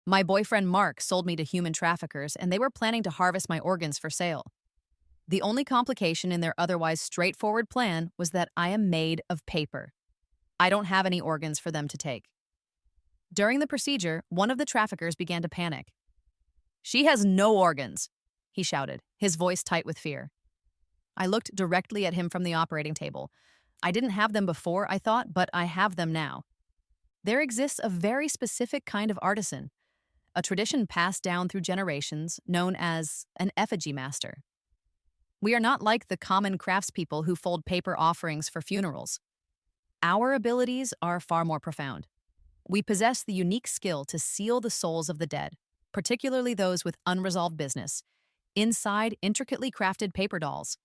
My boyfriend Mark sold me to human traffickers, and they were planning to harvest my organs for sale. The only complication in their otherwise straightforward plan was that I am made of paper. I don't have any organs for them to take. During the procedure, one of the traffickers began to panic. "She has no organs," he shouted, his voice tight with fear. I looked directly at him from the operating table. I didn't have them before, I thought, but I have them now. There exists a very specific kind of artisan, a tradition passed down through generations known as an effigy master. We are not like the common craftspeople who fold paper offerings for funerals. Our abilities are far more profound. We possess the unique skill to seal the souls of the dead, particularly those with unresolved business, inside intricately crafted paper dolls.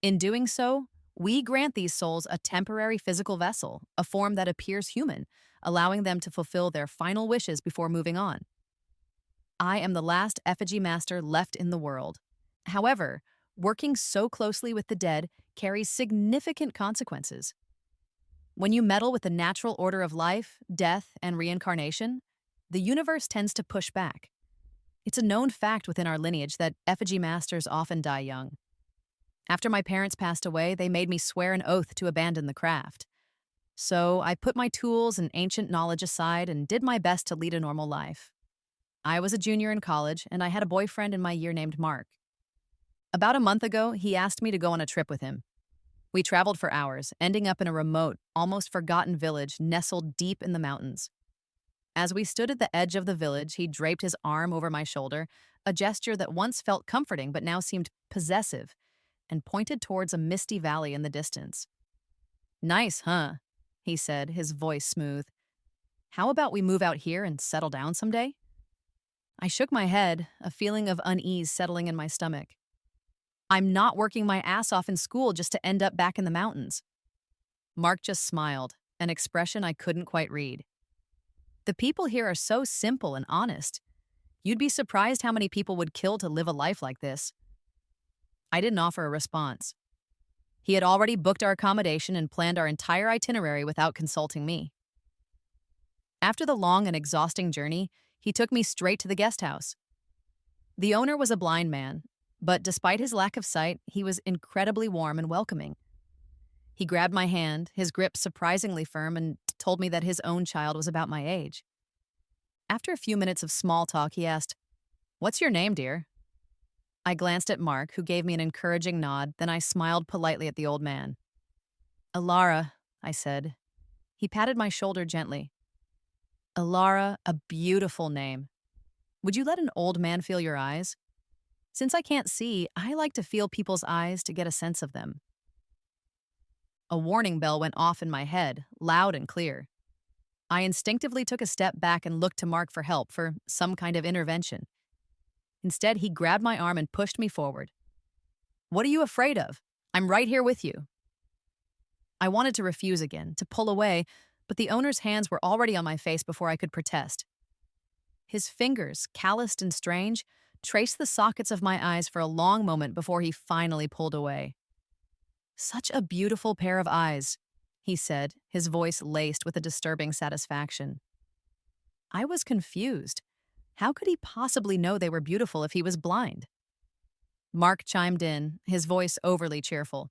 In doing so, we grant these souls a temporary physical vessel, a form that appears human, allowing them to fulfill their final wishes before moving on. I am the last effigy master left in the world. However, working so closely with the dead carries significant consequences. When you meddle with the natural order of life, death, and reincarnation, the universe tends to push back. It's a known fact within our lineage that effigy masters often die young. After my parents passed away, they made me swear an oath to abandon the craft. So I put my tools and ancient knowledge aside and did my best to lead a normal life. I was a junior in college, and I had a boyfriend in my year named Mark. About a month ago, he asked me to go on a trip with him. We traveled for hours, ending up in a remote, almost forgotten village nestled deep in the mountains. As we stood at the edge of the village, he draped his arm over my shoulder, a gesture that once felt comforting but now seemed possessive, and pointed towards a misty valley in the distance. "Nice, huh?" he said, his voice smooth. "How about we move out here and settle down someday?" I shook my head, a feeling of unease settling in my stomach. I'm not working my ass off in school just to end up back in the mountains. Mark just smiled, an expression I couldn't quite read. The people here are so simple and honest. You'd be surprised how many people would kill to live a life like this. I didn't offer a response. He had already booked our accommodation and planned our entire itinerary without consulting me. After the long and exhausting journey, he took me straight to the guest house. The owner was a blind man, but despite his lack of sight, he was incredibly warm and welcoming. He grabbed my hand, his grip surprisingly firm, and told me that his own child was about my age. After a few minutes of small talk, he asked, "What's your name, dear?" I glanced at Mark, who gave me an encouraging nod, then I smiled politely at the old man. "Alara," I said. He patted my shoulder gently. "Alara, a beautiful name. Would you let an old man feel your eyes? Since I can't see, I like to feel people's eyes to get a sense of them." A warning bell went off in my head, loud and clear. I instinctively took a step back and looked to Mark for help, for some kind of intervention. Instead, he grabbed my arm and pushed me forward. "What are you afraid of? I'm right here with you." I wanted to refuse again, to pull away, but the owner's hands were already on my face before I could protest. His fingers, calloused and strange, traced the sockets of my eyes for a long moment before he finally pulled away. "Such a beautiful pair of eyes," he said, his voice laced with a disturbing satisfaction. I was confused. How could he possibly know they were beautiful if he was blind? Mark chimed in, his voice overly cheerful.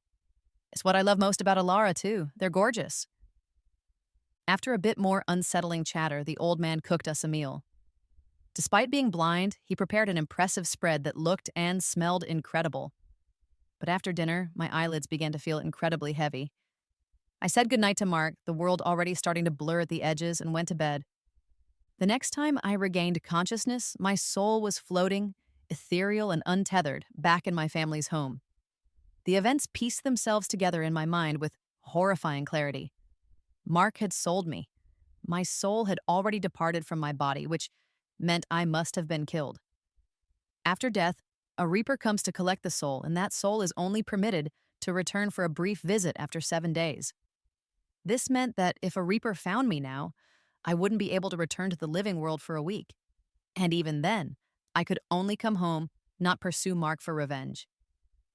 "It's what I love most about Alara, too. They're gorgeous." After a bit more unsettling chatter, the old man cooked us a meal. Despite being blind, he prepared an impressive spread that looked and smelled incredible. But after dinner, my eyelids began to feel incredibly heavy. I said goodnight to Mark, the world already starting to blur at the edges, and went to bed. The next time I regained consciousness, my soul was floating, ethereal and untethered, back in my family's home. The events pieced themselves together in my mind with horrifying clarity. Mark had sold me. My soul had already departed from my body, which meant I must have been killed. After death, a reaper comes to collect the soul, and that soul is only permitted to return for a brief visit after 7 days. This meant that if a reaper found me now, I wouldn't be able to return to the living world for a week. And even then, I could only come home, not pursue Mark for revenge.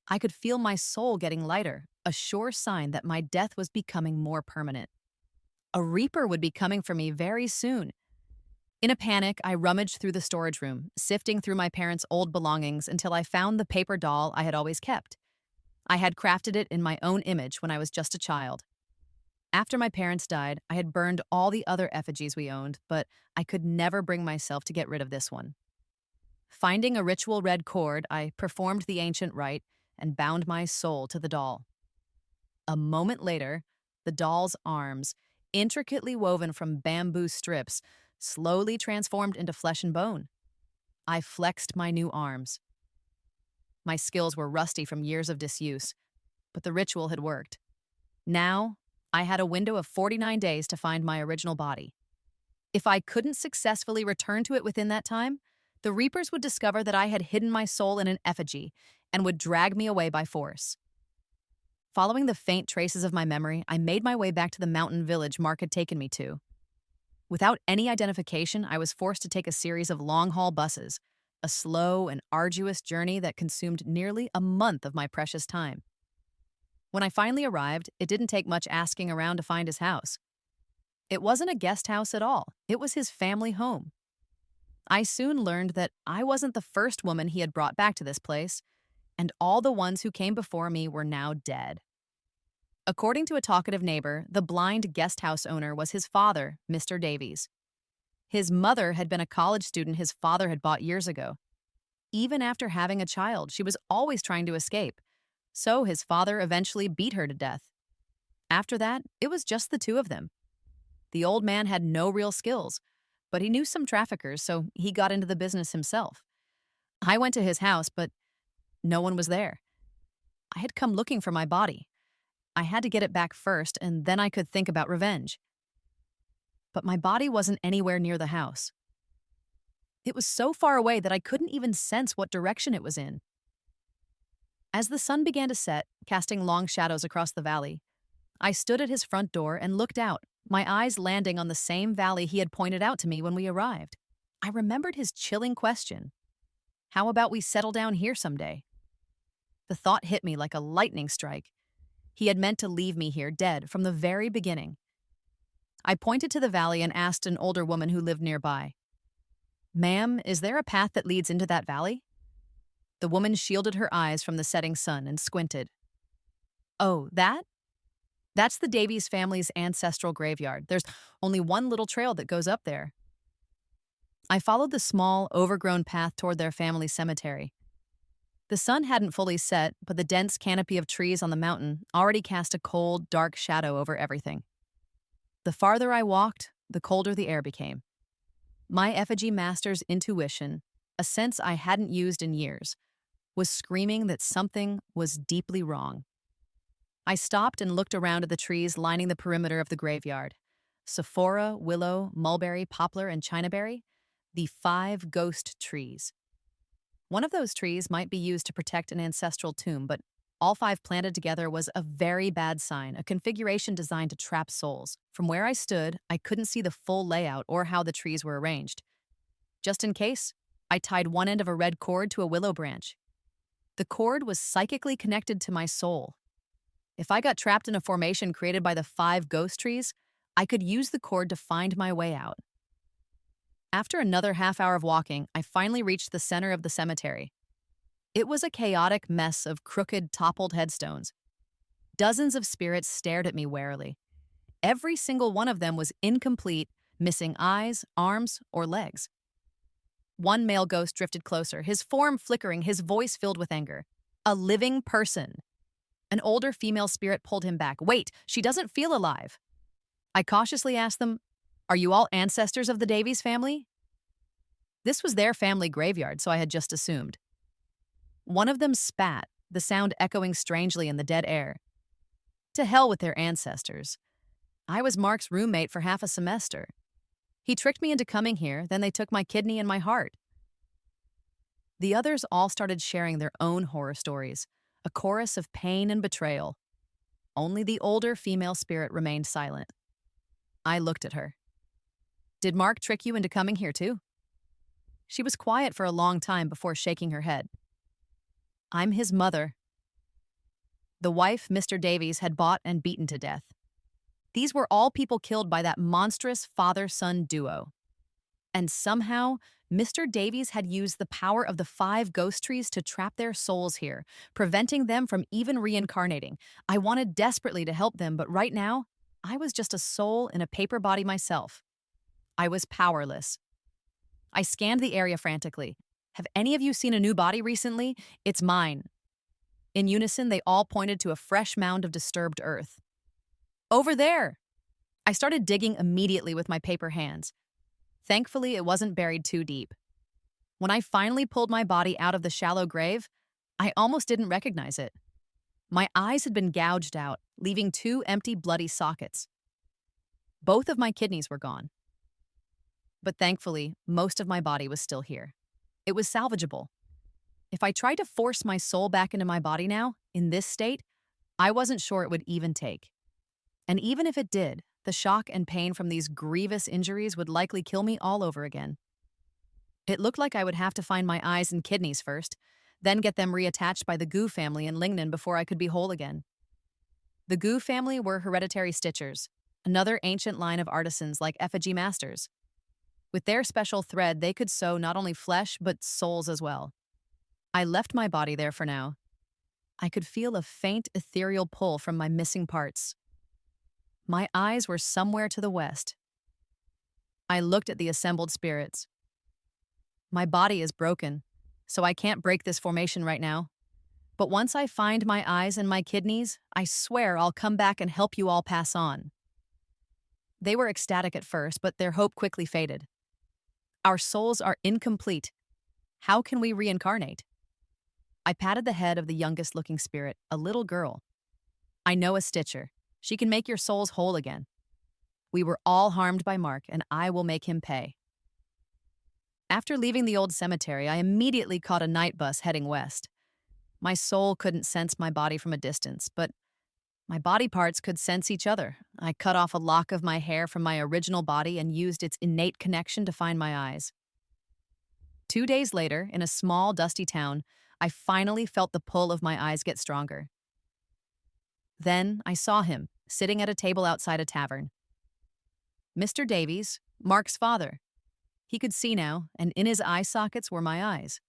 I could feel my soul getting lighter, a sure sign that my death was becoming more permanent. A reaper would be coming for me very soon. In a panic, I rummaged through the storage room, sifting through my parents' old belongings until I found the paper doll I had always kept. I had crafted it in my own image when I was just a child. After my parents died, I had burned all the other effigies we owned, but I could never bring myself to get rid of this one. Finding a ritual red cord, I performed the ancient rite and bound my soul to the doll. A moment later, the doll's arms, intricately woven from bamboo strips, slowly transformed into flesh and bone. I flexed my new arms. My skills were rusty from years of disuse, but the ritual had worked. Now, I had a window of 49 days to find my original body. If I couldn't successfully return to it within that time, the Reapers would discover that I had hidden my soul in an effigy and would drag me away by force. Following the faint traces of my memory, I made my way back to the mountain village Mark had taken me to. Without any identification, I was forced to take a series of long-haul buses, a slow and arduous journey that consumed nearly a month of my precious time. When I finally arrived, it didn't take much asking around to find his house. It wasn't a guest house at all. It was his family home. I soon learned that I wasn't the first woman he had brought back to this place, and all the ones who came before me were now dead. According to a talkative neighbor, the blind guest house owner was his father, Mr. Davies. His mother had been a college student his father had bought years ago. Even after having a child, she was always trying to escape, so his father eventually beat her to death. After that, it was just the two of them. The old man had no real skills, but he knew some traffickers, so he got into the business himself. I went to his house, but no one was there. I had come looking for my body. I had to get it back first, and then I could think about revenge. But my body wasn't anywhere near the house. It was so far away that I couldn't even sense what direction it was in. As the sun began to set, casting long shadows across the valley, I stood at his front door and looked out, my eyes landing on the same valley he had pointed out to me when we arrived. I remembered his chilling question. How about we settle down here someday? The thought hit me like a lightning strike. He had meant to leave me here dead from the very beginning. I pointed to the valley and asked an older woman who lived nearby, "Ma'am, is there a path that leads into that valley?" The woman shielded her eyes from the setting sun and squinted. "Oh, that? That's the Davies family's ancestral graveyard. There's only one little trail that goes up there." I followed the small, overgrown path toward their family cemetery. The sun hadn't fully set, but the dense canopy of trees on the mountain already cast a cold, dark shadow over everything. The farther I walked, the colder the air became. My effigy master's intuition, a sense I hadn't used in years, was screaming that something was deeply wrong. I stopped and looked around at the trees lining the perimeter of the graveyard. Sephora, willow, mulberry, poplar, and chinaberry, the 5 ghost trees. One of those trees might be used to protect an ancestral tomb, but all 5 planted together was a very bad sign, a configuration designed to trap souls. From where I stood, I couldn't see the full layout or how the trees were arranged. Just in case, I tied one end of a red cord to a willow branch. The cord was psychically connected to my soul. If I got trapped in a formation created by the 5 ghost trees, I could use the cord to find my way out. After another half hour of walking, I finally reached the center of the cemetery. It was a chaotic mess of crooked, toppled headstones. Dozens of spirits stared at me warily. Every single one of them was incomplete, missing eyes, arms, or legs. One male ghost drifted closer, his form flickering, his voice filled with anger. A living person. An older female spirit pulled him back. "Wait, she doesn't feel alive." I cautiously asked them, "Are you all ancestors of the Davies family?" This was their family graveyard, so I had just assumed. One of them spat, the sound echoing strangely in the dead air. To hell with their ancestors. I was Mark's roommate for half a semester. He tricked me into coming here, then they took my kidney and my heart. The others all started sharing their own horror stories, a chorus of pain and betrayal. Only the older female spirit remained silent. I looked at her. "Did Mark trick you into coming here too?" She was quiet for a long time before shaking her head. "I'm his mother." The wife Mr. Davies had bought and beaten to death. These were all people killed by that monstrous father-son duo. And somehow, Mr. Davies had used the power of the 5 ghost trees to trap their souls here, preventing them from even reincarnating. I wanted desperately to help them, but right now, I was just a soul in a paper body myself. I was powerless. I scanned the area frantically. Have any of you seen a new body recently? It's mine. In unison, they all pointed to a fresh mound of disturbed earth. Over there! I started digging immediately with my paper hands. Thankfully, it wasn't buried too deep. When I finally pulled my body out of the shallow grave, I almost didn't recognize it. My eyes had been gouged out, leaving 2 empty, bloody sockets. Both of my kidneys were gone. But thankfully, most of my body was still here. It was salvageable. If I tried to force my soul back into my body now, in this state, I wasn't sure it would even take. And even if it did, the shock and pain from these grievous injuries would likely kill me all over again. It looked like I would have to find my eyes and kidneys first, then get them reattached by the Gu family in Lingnan before I could be whole again. The Gu family were hereditary stitchers, another ancient line of artisans like effigy masters. With their special thread, they could sew not only flesh, but souls as well. I left my body there for now. I could feel a faint ethereal pull from my missing parts. My eyes were somewhere to the west. I looked at the assembled spirits. My body is broken, so I can't break this formation right now. But once I find my eyes and my kidneys, I swear I'll come back and help you all pass on. They were ecstatic at first, but their hope quickly faded. Our souls are incomplete. How can we reincarnate? I patted the head of the youngest-looking spirit, a little girl. I know a stitcher. She can make your souls whole again. We were all harmed by Mark, and I will make him pay. After leaving the old cemetery, I immediately caught a night bus heading west. My soul couldn't sense my body from a distance, but my body parts could sense each other. I cut off a lock of my hair from my original body and used its innate connection to find my eyes. 2 days later, in a small, dusty town, I finally felt the pull of my eyes get stronger. Then I saw him, sitting at a table outside a tavern. Mr. Davies, Mark's father. He could see now, and in his eye sockets were my eyes.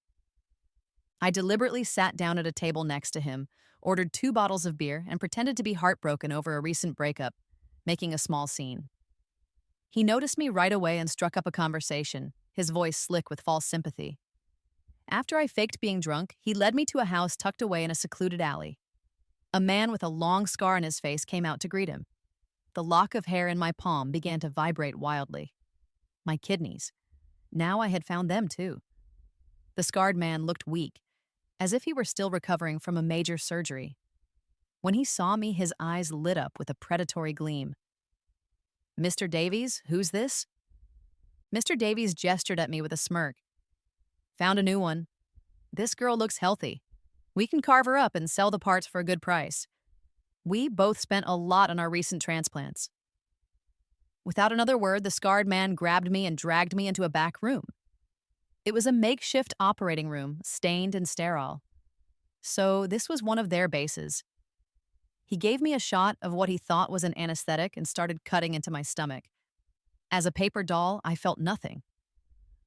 I deliberately sat down at a table next to him, ordered 2 bottles of beer, and pretended to be heartbroken over a recent breakup, making a small scene. He noticed me right away and struck up a conversation, his voice slick with false sympathy. After I faked being drunk, he led me to a house tucked away in a secluded alley. A man with a long scar on his face came out to greet him. The lock of hair in my palm began to vibrate wildly. My kidneys. Now I had found them too. The scarred man looked weak, as if he were still recovering from a major surgery. When he saw me, his eyes lit up with a predatory gleam. "Mr. Davies, who's this?" Mr. Davies gestured at me with a smirk. "Found a new one. This girl looks healthy. We can carve her up and sell the parts for a good price. We both spent a lot on our recent transplants." Without another word, the scarred man grabbed me and dragged me into a back room. It was a makeshift operating room, stained and sterile. So this was one of their bases. He gave me a shot of what he thought was an anesthetic and started cutting into my stomach. As a paper doll, I felt nothing.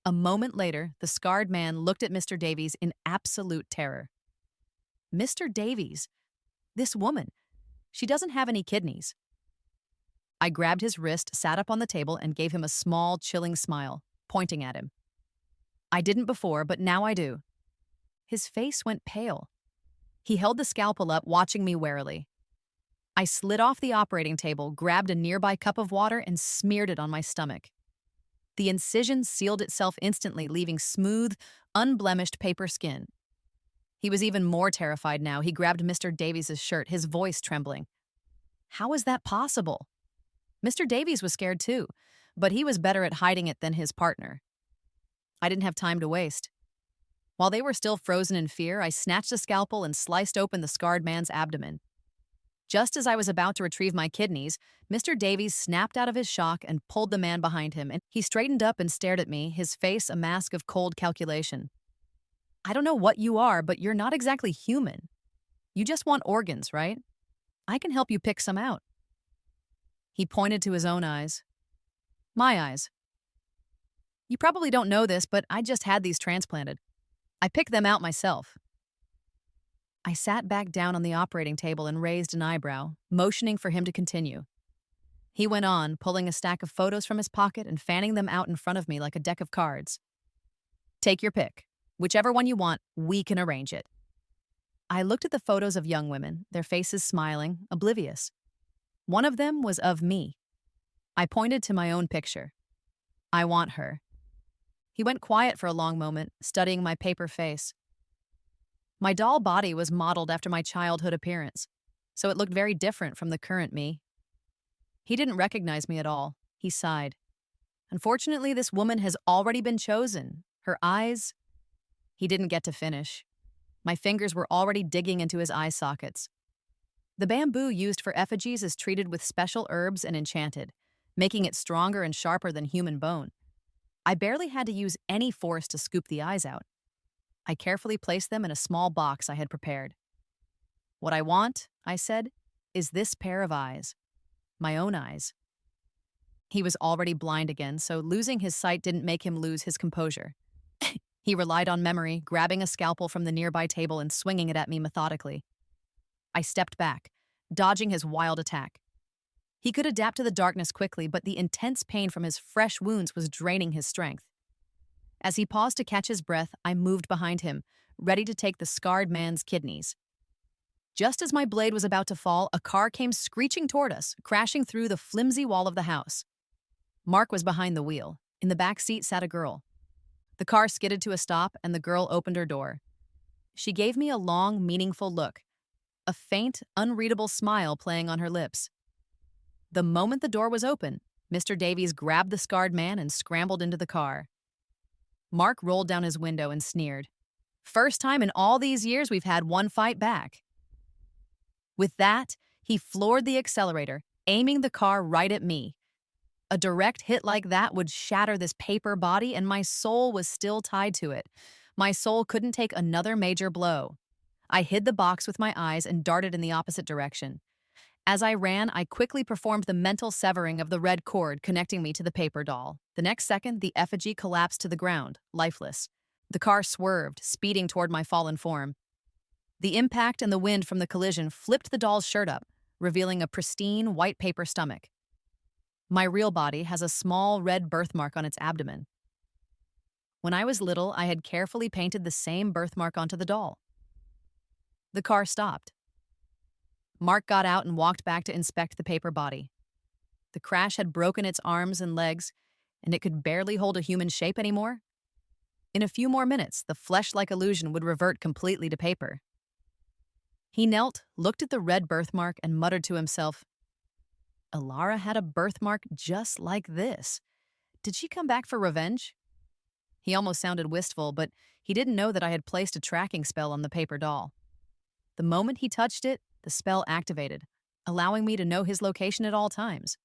A moment later, the scarred man looked at Mr. Davies in absolute terror. "Mr. Davies, this woman, she doesn't have any kidneys." I grabbed his wrist, sat up on the table, and gave him a small, chilling smile, pointing at him. I didn't before, but now I do. His face went pale. He held the scalpel up, watching me warily. I slid off the operating table, grabbed a nearby cup of water, and smeared it on my stomach. The incision sealed itself instantly, leaving smooth, unblemished paper skin. He was even more terrified now. He grabbed Mr. Davies' shirt, his voice trembling. How is that possible? Mr. Davies was scared too, but he was better at hiding it than his partner. I didn't have time to waste. While they were still frozen in fear, I snatched a scalpel and sliced open the scarred man's abdomen. Just as I was about to retrieve my kidneys, Mr. Davies snapped out of his shock and pulled the man behind him, and he straightened up and stared at me, his face a mask of cold calculation. "I don't know what you are, but you're not exactly human. You just want organs, right? I can help you pick some out." He pointed to his own eyes. "My eyes." You probably don't know this, but I just had these transplanted. I picked them out myself. I sat back down on the operating table and raised an eyebrow, motioning for him to continue. He went on, pulling a stack of photos from his pocket and fanning them out in front of me like a deck of cards. Take your pick. Whichever one you want, we can arrange it. I looked at the photos of young women, their faces smiling, oblivious. One of them was of me. I pointed to my own picture. I want her. He went quiet for a long moment, studying my paper face. My doll body was modeled after my childhood appearance, so it looked very different from the current me. He didn't recognize me at all. He sighed. Unfortunately, this woman has already been chosen. Her eyes... He didn't get to finish. My fingers were already digging into his eye sockets. The bamboo used for effigies is treated with special herbs and enchanted, making it stronger and sharper than human bone. I barely had to use any force to scoop the eyes out. I carefully placed them in a small box I had prepared. What I want, I said, is this pair of eyes. My own eyes. He was already blind again, so losing his sight didn't make him lose his composure. He relied on memory, grabbing a scalpel from the nearby table and swinging it at me methodically. I stepped back, dodging his wild attack. He could adapt to the darkness quickly, but the intense pain from his fresh wounds was draining his strength. As he paused to catch his breath, I moved behind him, ready to take the scarred man's kidneys. Just as my blade was about to fall, a car came screeching toward us, crashing through the flimsy wall of the house. Mark was behind the wheel. In the back seat sat a girl. The car skidded to a stop, and the girl opened her door. She gave me a long, meaningful look, a faint, unreadable smile playing on her lips. The moment the door was open, Mr. Davies grabbed the scarred man and scrambled into the car. Mark rolled down his window and sneered. First time in all these years we've had one fight back. With that, he floored the accelerator, aiming the car right at me. A direct hit like that would shatter this paper body, and my soul was still tied to it. My soul couldn't take another major blow. I hid the box with my eyes and darted in the opposite direction. As I ran, I quickly performed the mental severing of the red cord connecting me to the paper doll. The next second, the effigy collapsed to the ground, lifeless. The car swerved, speeding toward my fallen form. The impact and the wind from the collision flipped the doll's shirt up, revealing a pristine white paper stomach. My real body has a small red birthmark on its abdomen. When I was little, I had carefully painted the same birthmark onto the doll. The car stopped. Mark got out and walked back to inspect the paper body. The crash had broken its arms and legs, and it could barely hold a human shape anymore. In a few more minutes, the flesh-like illusion would revert completely to paper. He knelt, looked at the red birthmark, and muttered to himself, Alara had a birthmark just like this. Did she come back for revenge? He almost sounded wistful, but he didn't know that I had placed a tracking spell on the paper doll. The moment he touched it, the spell activated, allowing me to know his location at all times.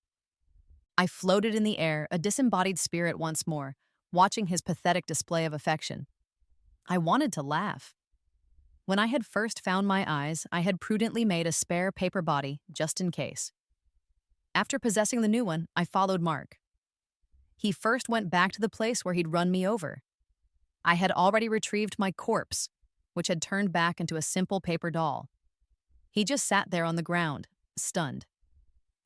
I floated in the air, a disembodied spirit once more, watching his pathetic display of affection. I wanted to laugh. When I had first found my eyes, I had prudently made a spare paper body, just in case. After possessing the new one, I followed Mark. He first went back to the place where he'd run me over. I had already retrieved my corpse, which had turned back into a simple paper doll. He just sat there on the ground, stunned.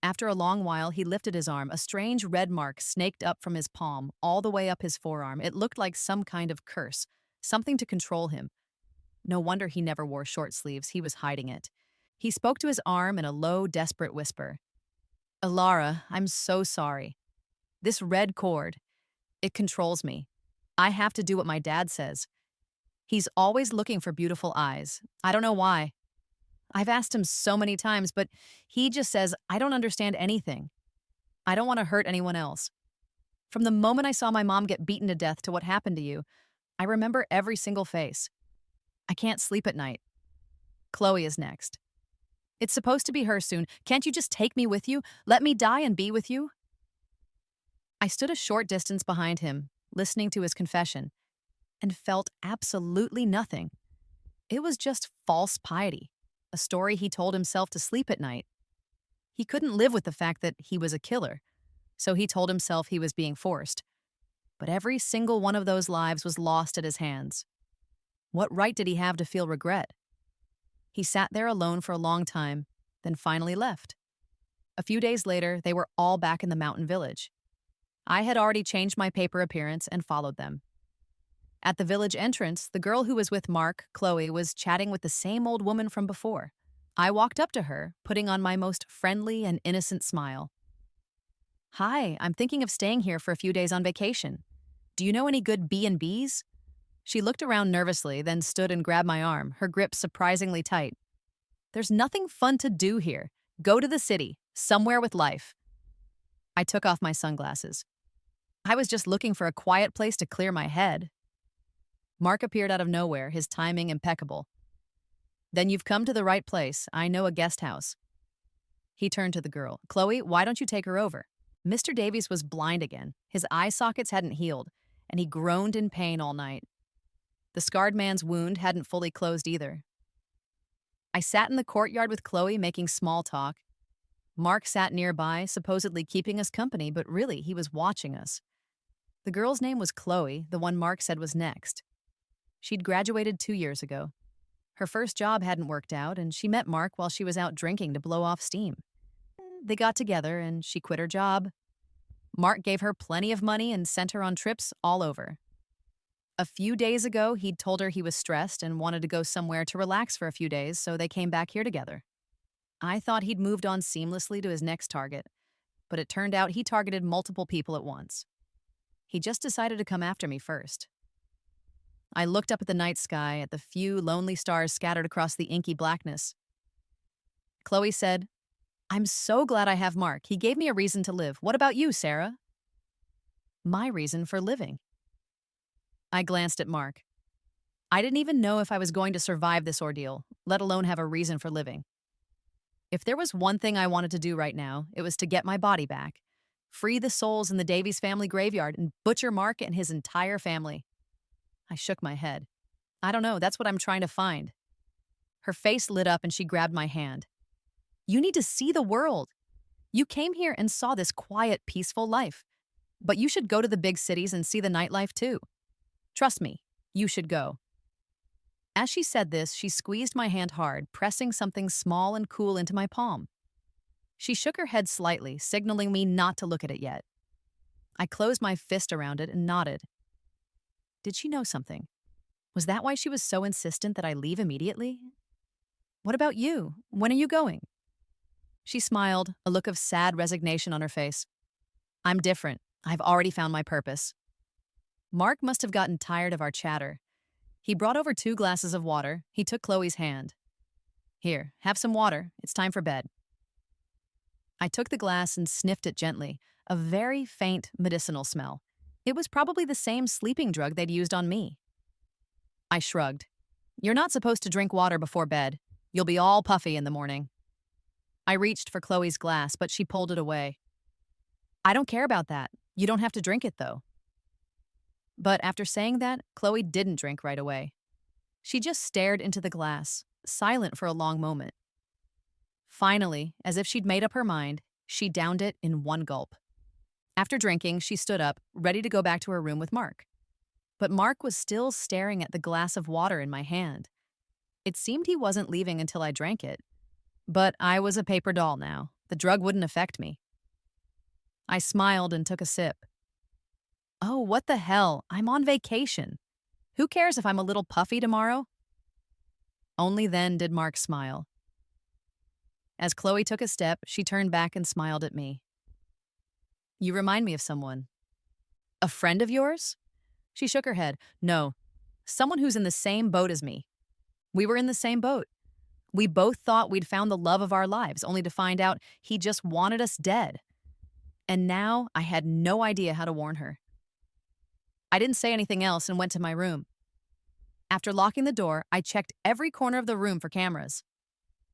After a long while, he lifted his arm. A strange red mark snaked up from his palm, all the way up his forearm. It looked like some kind of curse, something to control him. No wonder he never wore short sleeves. He was hiding it. He spoke to his arm in a low, desperate whisper. Alara, I'm so sorry. This red cord, it controls me. I have to do what my dad says. He's always looking for beautiful eyes. I don't know why. I've asked him so many times, but he just says, I don't understand anything. I don't want to hurt anyone else. From the moment I saw my mom get beaten to death to what happened to you, I remember every single face. I can't sleep at night. Chloe is next. It's supposed to be her soon. Can't you just take me with you? Let me die and be with you? I stood a short distance behind him, listening to his confession, and felt absolutely nothing. It was just false piety, a story he told himself to sleep at night. He couldn't live with the fact that he was a killer, so he told himself he was being forced. but every single one of those lives was lost at his hands. What right did he have to feel regret? He sat there alone for a long time, then finally left. A few days later, they were all back in the mountain village. I had already changed my paper appearance and followed them. At the village entrance, the girl who was with Mark, Chloe, was chatting with the same old woman from before. I walked up to her, putting on my most friendly and innocent smile. "Hi, I'm thinking of staying here for a few days on vacation. Do you know any good B&Bs?" She looked around nervously, then stood and grabbed my arm, her grip surprisingly tight. "There's nothing fun to do here. Go to the city, somewhere with life." I took off my sunglasses. I was just looking for a quiet place to clear my head. Mark appeared out of nowhere, his timing impeccable. "Then you've come to the right place. I know a guest house." He turned to the girl. "Chloe, why don't you take her over?" Mr. Davies was blind again. His eye sockets hadn't healed, and he groaned in pain all night. The scarred man's wound hadn't fully closed either. I sat in the courtyard with Chloe, making small talk. Mark sat nearby, supposedly keeping us company, but really, he was watching us. The girl's name was Chloe, the one Mark said was next. She'd graduated 2 years ago. Her first job hadn't worked out, and she met Mark while she was out drinking to blow off steam. They got together, and she quit her job. Mark gave her plenty of money and sent her on trips all over. A few days ago, he'd told her he was stressed and wanted to go somewhere to relax for a few days, so they came back here together. I thought he'd moved on seamlessly to his next target, but it turned out he targeted multiple people at once. He just decided to come after me first. I looked up at the night sky, at the few lonely stars scattered across the inky blackness. Chloe said, "I'm so glad I have Mark. He gave me a reason to live. What about you, Sarah?" "My reason for living." I glanced at Mark. I didn't even know if I was going to survive this ordeal, let alone have a reason for living. If there was one thing I wanted to do right now, it was to get my body back, free the souls in the Davies family graveyard, and butcher Mark and his entire family. I shook my head. "I don't know, that's what I'm trying to find." Her face lit up and she grabbed my hand. "You need to see the world. You came here and saw this quiet, peaceful life. But you should go to the big cities and see the nightlife too. Trust me, you should go." As she said this, she squeezed my hand hard, pressing something small and cool into my palm. She shook her head slightly, signaling me not to look at it yet. I closed my fist around it and nodded. Did she know something? Was that why she was so insistent that I leave immediately? "What about you? When are you going?" She smiled, a look of sad resignation on her face. "I'm different. I've already found my purpose." Mark must have gotten tired of our chatter. He brought over 2 glasses of water. He took Chloe's hand. "Here, have some water. It's time for bed." I took the glass and sniffed it gently, a very faint medicinal smell. It was probably the same sleeping drug they'd used on me. I shrugged. "You're not supposed to drink water before bed. You'll be all puffy in the morning." I reached for Chloe's glass, but she pulled it away. "I don't care about that. You don't have to drink it, though." But after saying that, Chloe didn't drink right away. She just stared into the glass, silent for a long moment. Finally, as if she'd made up her mind, she downed it in one gulp. After drinking, she stood up, ready to go back to her room with Mark. But Mark was still staring at the glass of water in my hand. It seemed he wasn't leaving until I drank it. But I was a paper doll now. The drug wouldn't affect me. I smiled and took a sip. "Oh, what the hell? I'm on vacation. Who cares if I'm a little puffy tomorrow?" Only then did Mark smile. As Chloe took a step, she turned back and smiled at me. "You remind me of someone." "A friend of yours?" She shook her head. "No, someone who's in the same boat as me. We were in the same boat. We both thought we'd found the love of our lives, only to find out he just wanted us dead. And now I had no idea how to warn her." I didn't say anything else and went to my room. After locking the door, I checked every corner of the room for cameras.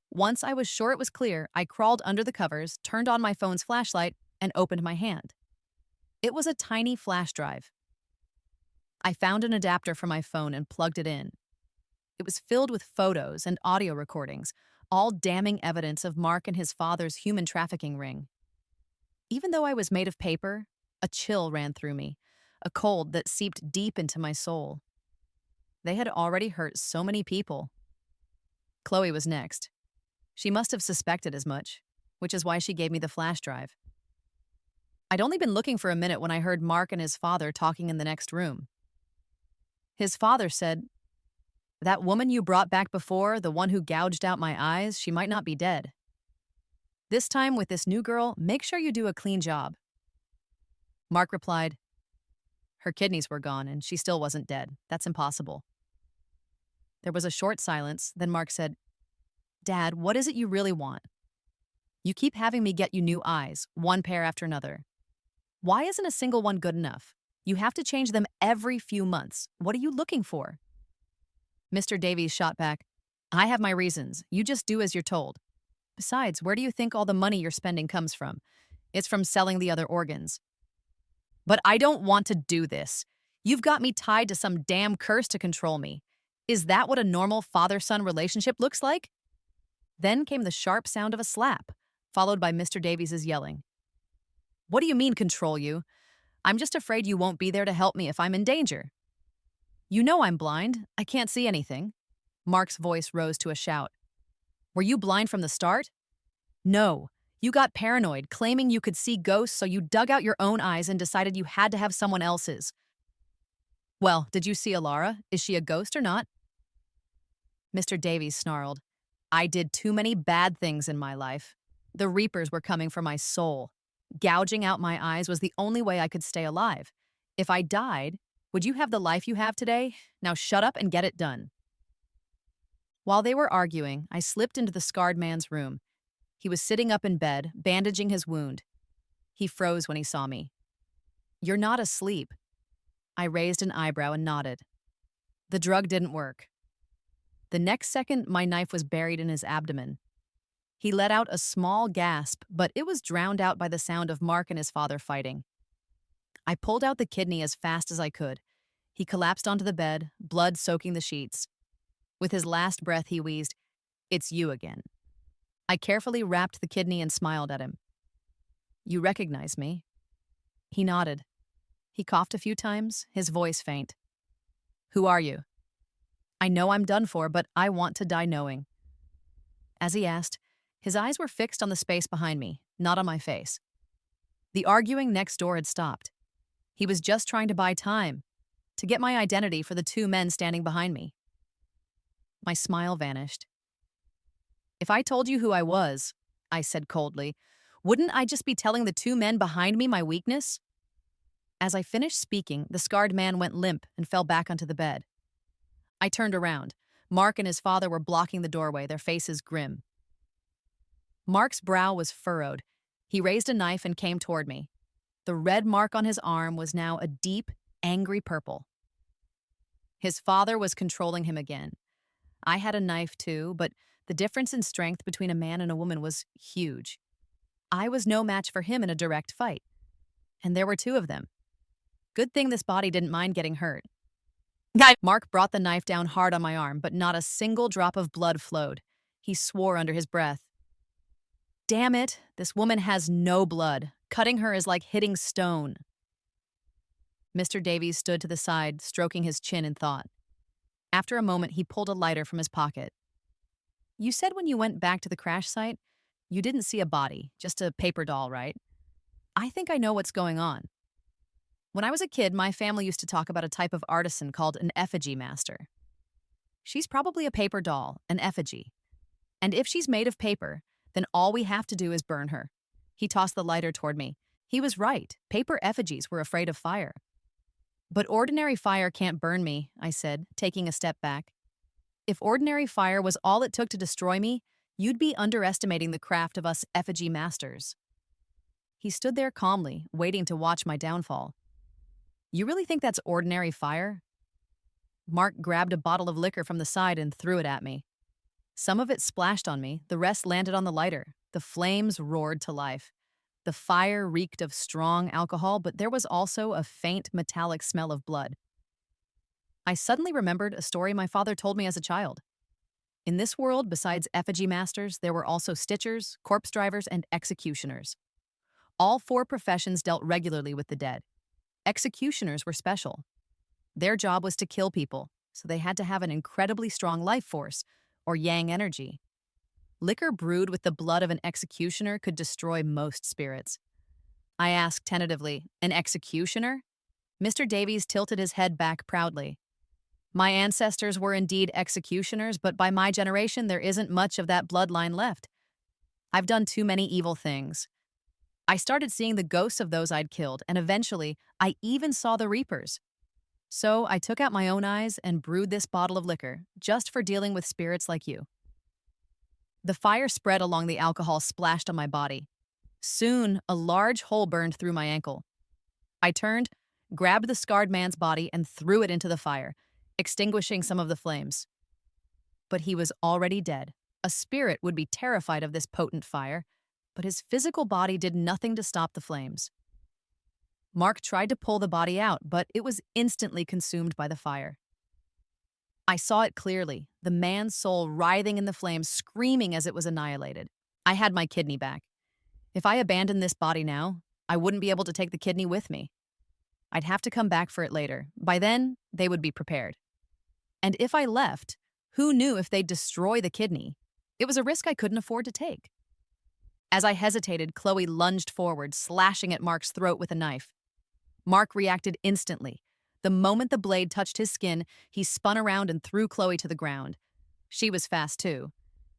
Once I was sure it was clear, I crawled under the covers, turned on my phone's flashlight, and opened my hand. It was a tiny flash drive. I found an adapter for my phone and plugged it in. It was filled with photos and audio recordings, all damning evidence of Mark and his father's human trafficking ring. Even though I was made of paper, a chill ran through me, a cold that seeped deep into my soul. They had already hurt so many people. Chloe was next. She must have suspected as much, which is why she gave me the flash drive. I'd only been looking for a minute when I heard Mark and his father talking in the next room. His father said, "That woman you brought back before, the one who gouged out my eyes, she might not be dead. This time with this new girl, make sure you do a clean job." Mark replied, "Her kidneys were gone and she still wasn't dead. That's impossible." There was a short silence, then Mark said, "Dad, what is it you really want? You keep having me get you new eyes, one pair after another. Why isn't a single one good enough? You have to change them every few months. What are you looking for?" Mr. Davies shot back, "I have my reasons. You just do as you're told. Besides, where do you think all the money you're spending comes from? It's from selling the other organs." "But I don't want to do this. You've got me tied to some damn curse to control me. Is that what a normal father-son relationship looks like?" Then came the sharp sound of a slap, followed by Mr. Davies's yelling. "What do you mean control you? I'm just afraid you won't be there to help me if I'm in danger." "You know I'm blind. I can't see anything." Mark's voice rose to a shout. "Were you blind from the start?" "No. You got paranoid, claiming you could see ghosts, so you dug out your own eyes and decided you had to have someone else's." "Well, did you see Alara? Is she a ghost or not?" Mr. Davies snarled, "I did too many bad things in my life. The Reapers were coming for my soul. Gouging out my eyes was the only way I could stay alive. If I died, would you have the life you have today? Now shut up and get it done." While they were arguing, I slipped into the scarred man's room. He was sitting up in bed, bandaging his wound. He froze when he saw me. "You're not asleep." I raised an eyebrow and nodded. "The drug didn't work." The next second, my knife was buried in his abdomen. He let out a small gasp, but it was drowned out by the sound of Mark and his father fighting. I pulled out the kidney as fast as I could. He collapsed onto the bed, blood soaking the sheets. With his last breath, he wheezed, "It's you again." I carefully wrapped the kidney and smiled at him. "You recognize me?" He nodded. He coughed a few times, his voice faint. "Who are you?" "I know I'm done for, but I want to die knowing." As he asked, his eyes were fixed on the space behind me, not on my face. The arguing next door had stopped. He was just trying to buy time, to get my identity for the two men standing behind me. My smile vanished. "If I told you who I was," I said coldly, "wouldn't I just be telling the two men behind me my weakness?" As I finished speaking, the scarred man went limp and fell back onto the bed. I turned around. Mark and his father were blocking the doorway, their faces grim. Mark's brow was furrowed. He raised a knife and came toward me. The red mark on his arm was now a deep, angry purple. His father was controlling him again. I had a knife too, but the difference in strength between a man and a woman was huge. I was no match for him in a direct fight. And there were two of them. Good thing this body didn't mind getting hurt. Mark brought the knife down hard on my arm, but not a single drop of blood flowed. He swore under his breath. "Damn it, this woman has no blood. Cutting her is like hitting stone." Mr. Davies stood to the side, stroking his chin in thought. After a moment, he pulled a lighter from his pocket. "You said when you went back to the crash site, you didn't see a body, just a paper doll, right? I think I know what's going on. When I was a kid, my family used to talk about a type of artisan called an effigy master. She's probably a paper doll, an effigy. And if she's made of paper, then all we have to do is burn her." He tossed the lighter toward me. He was right. Paper effigies were afraid of fire. "But ordinary fire can't burn me," I said, taking a step back. "If ordinary fire was all it took to destroy me, you'd be underestimating the craft of us effigy masters." He stood there calmly, waiting to watch my downfall. "You really think that's ordinary fire?" Mark grabbed a bottle of liquor from the side and threw it at me. Some of it splashed on me, the rest landed on the lighter. The flames roared to life. The fire reeked of strong alcohol, but there was also a faint metallic smell of blood. I suddenly remembered a story my father told me as a child. In this world, besides effigy masters, there were also stitchers, corpse drivers, and executioners. All four professions dealt regularly with the dead. Executioners were special. Their job was to kill people, so they had to have an incredibly strong life force, or yang energy. Liquor brewed with the blood of an executioner could destroy most spirits. I asked tentatively, "An executioner?" Mr. Davies tilted his head back proudly. "My ancestors were indeed executioners, but by my generation there isn't much of that bloodline left. I've done too many evil things. I started seeing the ghosts of those I'd killed, and eventually, I even saw the reapers. So I took out my own eyes and brewed this bottle of liquor, just for dealing with spirits like you." The fire spread along the alcohol splashed on my body. Soon, a large hole burned through my ankle. I turned, grabbed the scarred man's body, and threw it into the fire, extinguishing some of the flames. But he was already dead. A spirit would be terrified of this potent fire, but his physical body did nothing to stop the flames. Mark tried to pull the body out, but it was instantly consumed by the fire. I saw it clearly, the man's soul writhing in the flames, screaming as it was annihilated. I had my kidney back. If I abandoned this body now, I wouldn't be able to take the kidney with me. I'd have to come back for it later. By then, they would be prepared. And if I left, who knew if they'd destroy the kidney? It was a risk I couldn't afford to take. As I hesitated, Chloe lunged forward, slashing at Mark's throat with a knife. Mark reacted instantly. The moment the blade touched his skin, he spun around and threw Chloe to the ground. She was fast, too.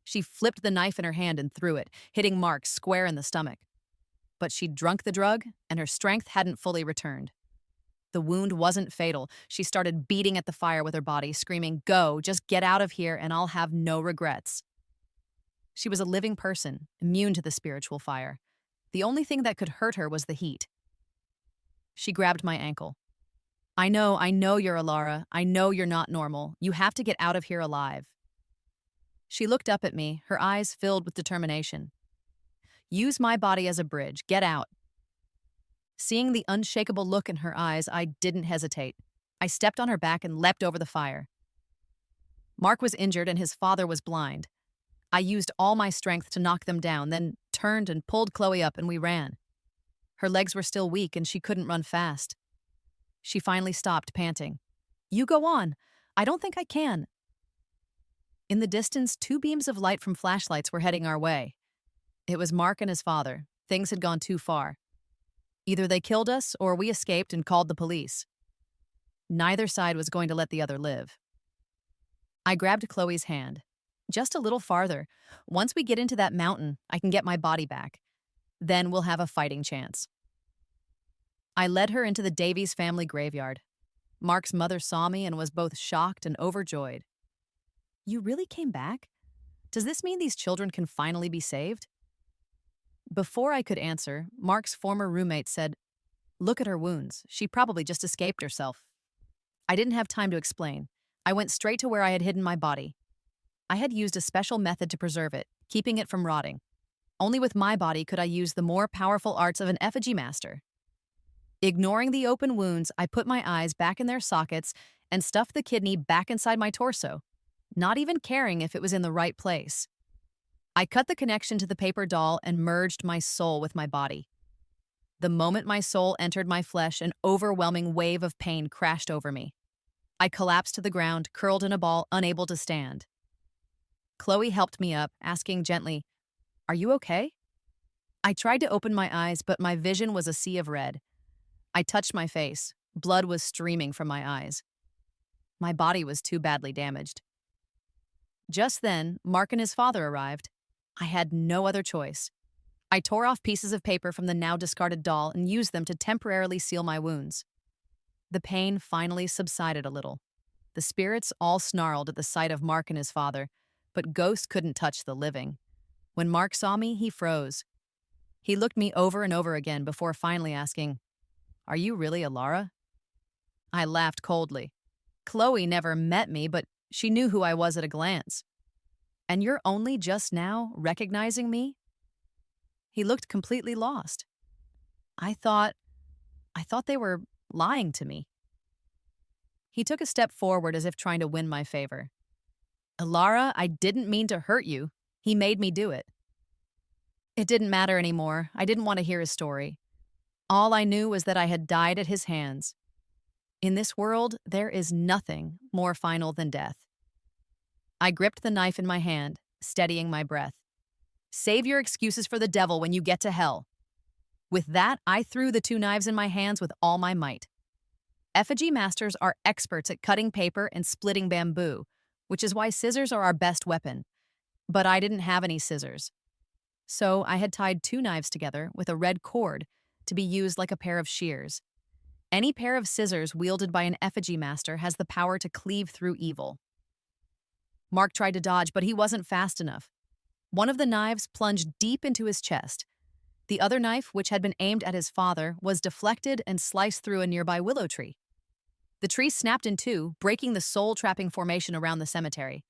She flipped the knife in her hand and threw it, hitting Mark square in the stomach. But she'd drunk the drug, and her strength hadn't fully returned. The wound wasn't fatal. She started beating at the fire with her body, screaming, "Go, just get out of here and I'll have no regrets." She was a living person, immune to the spiritual fire. The only thing that could hurt her was the heat. She grabbed my ankle. I know you're Alara. I know you're not normal. You have to get out of here alive." She looked up at me, her eyes filled with determination. "Use my body as a bridge. Get out." Seeing the unshakable look in her eyes, I didn't hesitate. I stepped on her back and leapt over the fire. Mark was injured and his father was blind. I used all my strength to knock them down, then turned and pulled Chloe up and we ran. Her legs were still weak and she couldn't run fast. She finally stopped, panting. "You go on. I don't think I can." In the distance, 2 beams of light from flashlights were heading our way. It was Mark and his father. Things had gone too far. Either they killed us or we escaped and called the police. Neither side was going to let the other live. I grabbed Chloe's hand. "Just a little farther. Once we get into that mountain, I can get my body back. Then we'll have a fighting chance." I led her into the Davies family graveyard. Mark's mother saw me and was both shocked and overjoyed. "You really came back? Does this mean these children can finally be saved?" Before I could answer, Mark's former roommate said, "Look at her wounds. She probably just escaped herself." I didn't have time to explain. I went straight to where I had hidden my body. I had used a special method to preserve it, keeping it from rotting. Only with my body could I use the more powerful arts of an effigy master. Ignoring the open wounds, I put my eyes back in their sockets and stuffed the kidney back inside my torso, not even caring if it was in the right place. I cut the connection to the paper doll and merged my soul with my body. The moment my soul entered my flesh, an overwhelming wave of pain crashed over me. I collapsed to the ground, curled in a ball, unable to stand. Chloe helped me up, asking gently, "Are you okay?" I tried to open my eyes, but my vision was a sea of red. I touched my face. Blood was streaming from my eyes. My body was too badly damaged. Just then, Mark and his father arrived. I had no other choice. I tore off pieces of paper from the now discarded doll and used them to temporarily seal my wounds. The pain finally subsided a little. The spirits all snarled at the sight of Mark and his father, but ghosts couldn't touch the living. When Mark saw me, he froze. He looked me over and over again before finally asking, "Are you really Alara?" I laughed coldly. Chloe never met me, but she knew who I was at a glance. "And you're only just now recognizing me?" He looked completely lost. I thought they were lying to me. He took a step forward as if trying to win my favor. "Alara, I didn't mean to hurt you. He made me do it." It didn't matter anymore. I didn't want to hear his story. All I knew was that I had died at his hands. In this world, there is nothing more final than death. I gripped the knife in my hand, steadying my breath. Save your excuses for the devil when you get to hell. With that, I threw the two knives in my hands with all my might. Effigy masters are experts at cutting paper and splitting bamboo, which is why scissors are our best weapon. But I didn't have any scissors. So I had tied two knives together with a red cord to be used like a pair of shears. Any pair of scissors wielded by an effigy master has the power to cleave through evil. Mark tried to dodge, but he wasn't fast enough. One of the knives plunged deep into his chest. The other knife, which had been aimed at his father, was deflected and sliced through a nearby willow tree. The tree snapped in two, breaking the soul-trapping formation around the cemetery.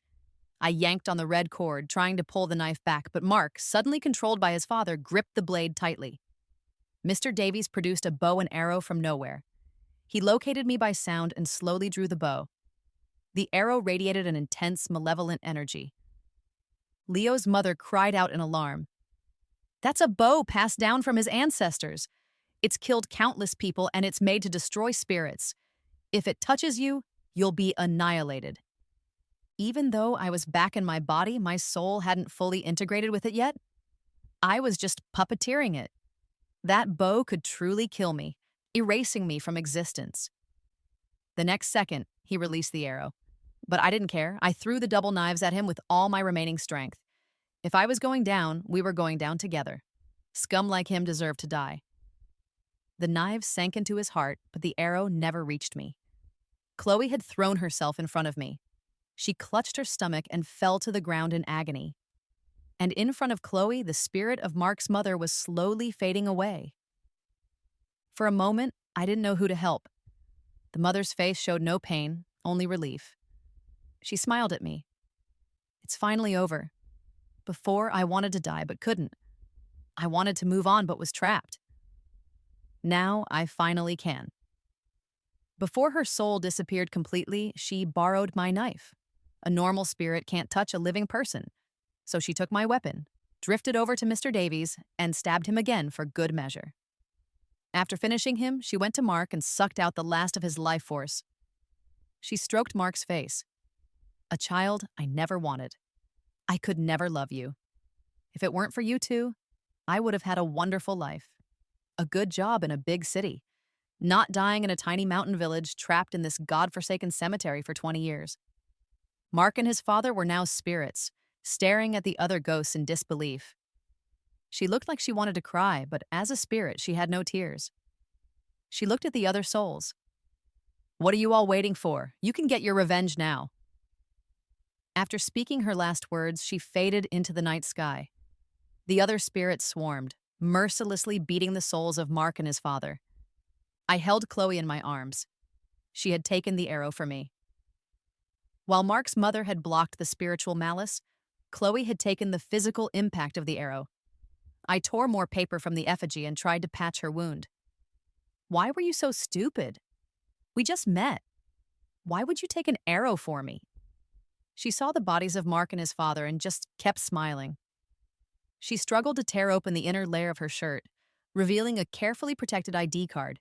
I yanked on the red cord, trying to pull the knife back, but Mark, suddenly controlled by his father, gripped the blade tightly. Mr. Davies produced a bow and arrow from nowhere. He located me by sound and slowly drew the bow. The arrow radiated an intense, malevolent energy. Leo's mother cried out in alarm. "That's a bow passed down from his ancestors. It's killed countless people and it's made to destroy spirits. If it touches you, you'll be annihilated." Even though I was back in my body, my soul hadn't fully integrated with it yet. I was just puppeteering it. That bow could truly kill me, erasing me from existence. The next second, he released the arrow. But I didn't care. I threw the double knives at him with all my remaining strength. If I was going down, we were going down together. Scum like him deserved to die. The knives sank into his heart, but the arrow never reached me. Chloe had thrown herself in front of me. She clutched her stomach and fell to the ground in agony. And in front of Chloe, the spirit of Mark's mother was slowly fading away. For a moment, I didn't know who to help. The mother's face showed no pain, only relief. She smiled at me. "It's finally over. Before, I wanted to die but couldn't. I wanted to move on but was trapped. Now, I finally can." Before her soul disappeared completely, she borrowed my knife. A normal spirit can't touch a living person. So she took my weapon, drifted over to Mr. Davies, and stabbed him again for good measure. After finishing him, she went to Mark and sucked out the last of his life force. She stroked Mark's face. "A child I never wanted. I could never love you. If it weren't for you two, I would have had a wonderful life. A good job in a big city. Not dying in a tiny mountain village trapped in this godforsaken cemetery for 20 years. Mark and his father were now spirits, staring at the other ghosts in disbelief. She looked like she wanted to cry, but as a spirit, she had no tears. She looked at the other souls. "What are you all waiting for? You can get your revenge now." After speaking her last words, she faded into the night sky. The other spirits swarmed, mercilessly beating the souls of Mark and his father. I held Chloe in my arms. She had taken the arrow for me. While Mark's mother had blocked the spiritual malice, Chloe had taken the physical impact of the arrow. I tore more paper from the effigy and tried to patch her wound. "Why were you so stupid? We just met. Why would you take an arrow for me?" She saw the bodies of Mark and his father and just kept smiling. She struggled to tear open the inner layer of her shirt, revealing a carefully protected ID card.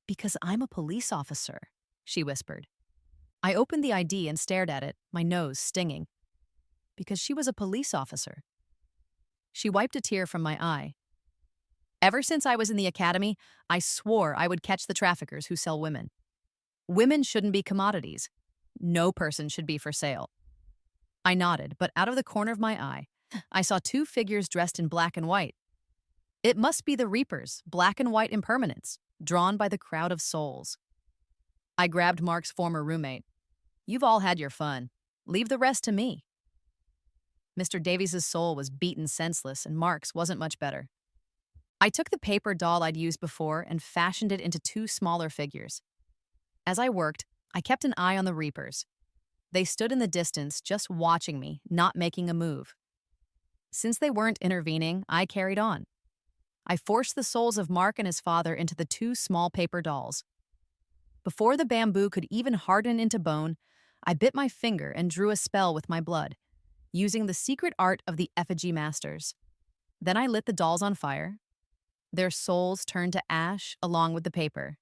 "Because I'm a police officer," she whispered. I opened the ID and stared at it, my nose stinging. Because she was a police officer. She wiped a tear from my eye. "Ever since I was in the academy, I swore I would catch the traffickers who sell women. Women shouldn't be commodities. No person should be for sale." I nodded, but out of the corner of my eye, I saw two figures dressed in black and white. It must be the Reapers, black and white impermanents, drawn by the crowd of souls. I grabbed Mark's former roommate. "You've all had your fun. Leave the rest to me." Mr. Davies' soul was beaten senseless, and Mark's wasn't much better. I took the paper doll I'd used before and fashioned it into two smaller figures. As I worked, I kept an eye on the Reapers. They stood in the distance, just watching me, not making a move. Since they weren't intervening, I carried on. I forced the souls of Mark and his father into the two small paper dolls. Before the bamboo could even harden into bone, I bit my finger and drew a spell with my blood, using the secret art of the effigy masters. Then I lit the dolls on fire. Their souls turned to ash along with the paper.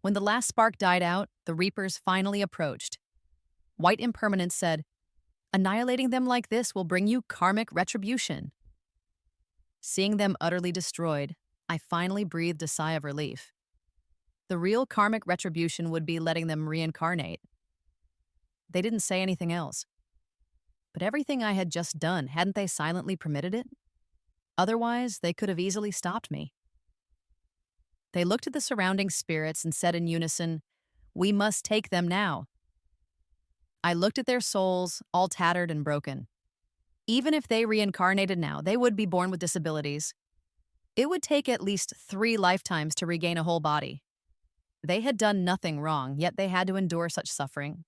When the last spark died out, the Reapers finally approached. White Impermanence said, "Annihilating them like this will bring you karmic retribution." Seeing them utterly destroyed, I finally breathed a sigh of relief. The real karmic retribution would be letting them reincarnate. They didn't say anything else. But everything I had just done, hadn't they silently permitted it? Otherwise, they could have easily stopped me. They looked at the surrounding spirits and said in unison, "We must take them now." I looked at their souls, all tattered and broken. Even if they reincarnated now, they would be born with disabilities. It would take at least 3 lifetimes to regain a whole body. They had done nothing wrong, yet they had to endure such suffering.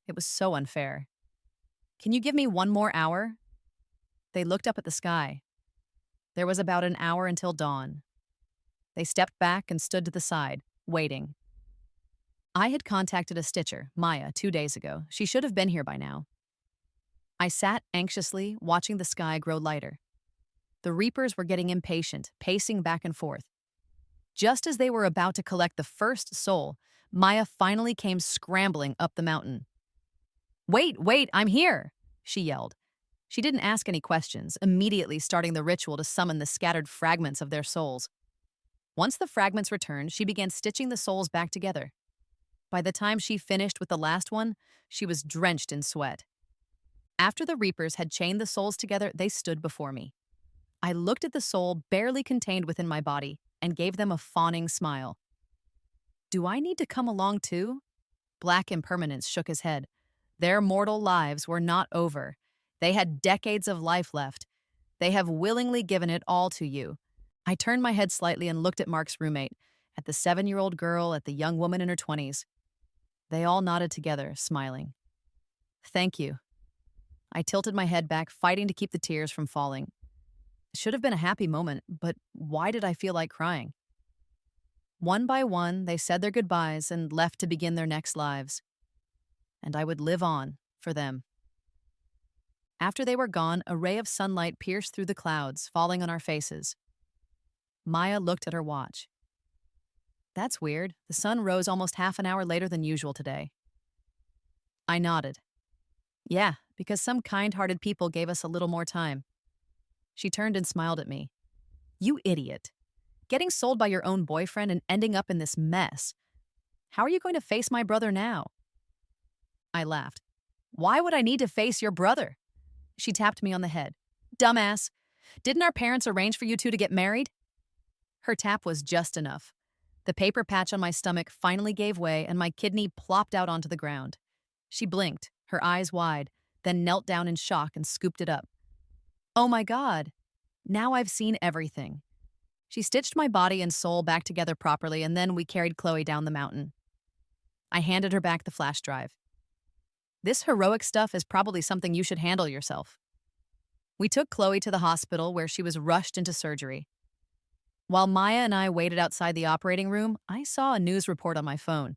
It was so unfair. "Can you give me 1 more hour?" They looked up at the sky. There was about an hour until dawn. They stepped back and stood to the side, waiting. I had contacted a stitcher, Maya, 2 days ago. She should have been here by now. I sat anxiously, watching the sky grow lighter. The Reapers were getting impatient, pacing back and forth. Just as they were about to collect the first soul, Maya finally came scrambling up the mountain. Wait, I'm here!" she yelled. She didn't ask any questions, immediately starting the ritual to summon the scattered fragments of their souls. Once the fragments returned, she began stitching the souls back together. By the time she finished with the last one, she was drenched in sweat. After the Reapers had chained the souls together, they stood before me. I looked at the soul barely contained within my body and gave them a fawning smile. "Do I need to come along too?" Black Impermanence shook his head. Their mortal lives were not over. They had decades of life left. They have willingly given it all to you. I turned my head slightly and looked at Mark's roommate, at the 7-year-old girl, at the young woman in her 20s. They all nodded together, smiling. "Thank you." I tilted my head back, fighting to keep the tears from falling. It should have been a happy moment, but why did I feel like crying? One by one, they said their goodbyes and left to begin their next lives. And I would live on for them. After they were gone, a ray of sunlight pierced through the clouds, falling on our faces. Maya looked at her watch. "That's weird. The sun rose almost half an hour later than usual today." I nodded. "Yeah, because some kind-hearted people gave us a little more time." She turned and smiled at me. "You idiot. Getting sold by your own boyfriend and ending up in this mess. How are you going to face my brother now?" I laughed. "Why would I need to face your brother?" She tapped me on the head. "Dumbass. Didn't our parents arrange for you two to get married?" Her tap was just enough. The paper patch on my stomach finally gave way and my kidney plopped out onto the ground. She blinked, her eyes wide, then knelt down in shock and scooped it up. "Oh my God. Now I've seen everything." She stitched my body and soul back together properly, and then we carried Chloe down the mountain. I handed her back the flash drive. "This heroic stuff is probably something you should handle yourself." We took Chloe to the hospital where she was rushed into surgery. While Maya and I waited outside the operating room, I saw a news report on my phone.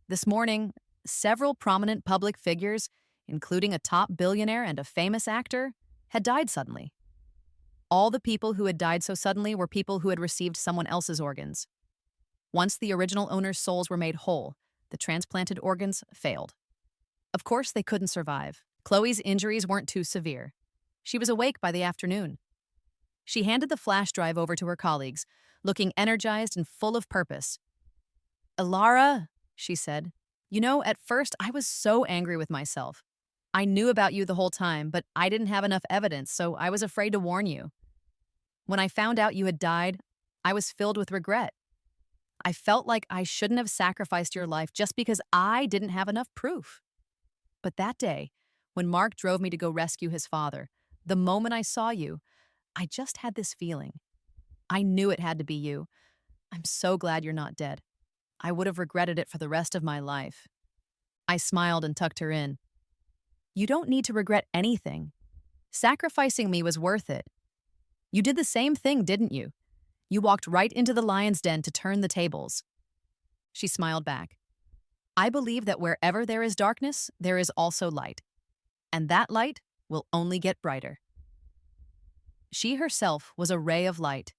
This morning, several prominent public figures, including a top billionaire and a famous actor, had died suddenly. All the people who had died so suddenly were people who had received someone else's organs. Once the original owner's souls were made whole, the transplanted organs failed. Of course, they couldn't survive. Chloe's injuries weren't too severe. She was awake by the afternoon. She handed the flash drive over to her colleagues, looking energized and full of purpose. "Alara," she said, "you know, at first I was so angry with myself. I knew about you the whole time, but I didn't have enough evidence, so I was afraid to warn you. When I found out you had died, I was filled with regret. I felt like I shouldn't have sacrificed your life just because I didn't have enough proof. But that day, when Mark drove me to go rescue his father, the moment I saw you, I just had this feeling. I knew it had to be you. I'm so glad you're not dead. I would have regretted it for the rest of my life." I smiled and tucked her in. "You don't need to regret anything. Sacrificing me was worth it. You did the same thing, didn't you? You walked right into the lion's den to turn the tables." She smiled back. "I believe that wherever there is darkness, there is also light. And that light will only get brighter." She herself was a ray of light,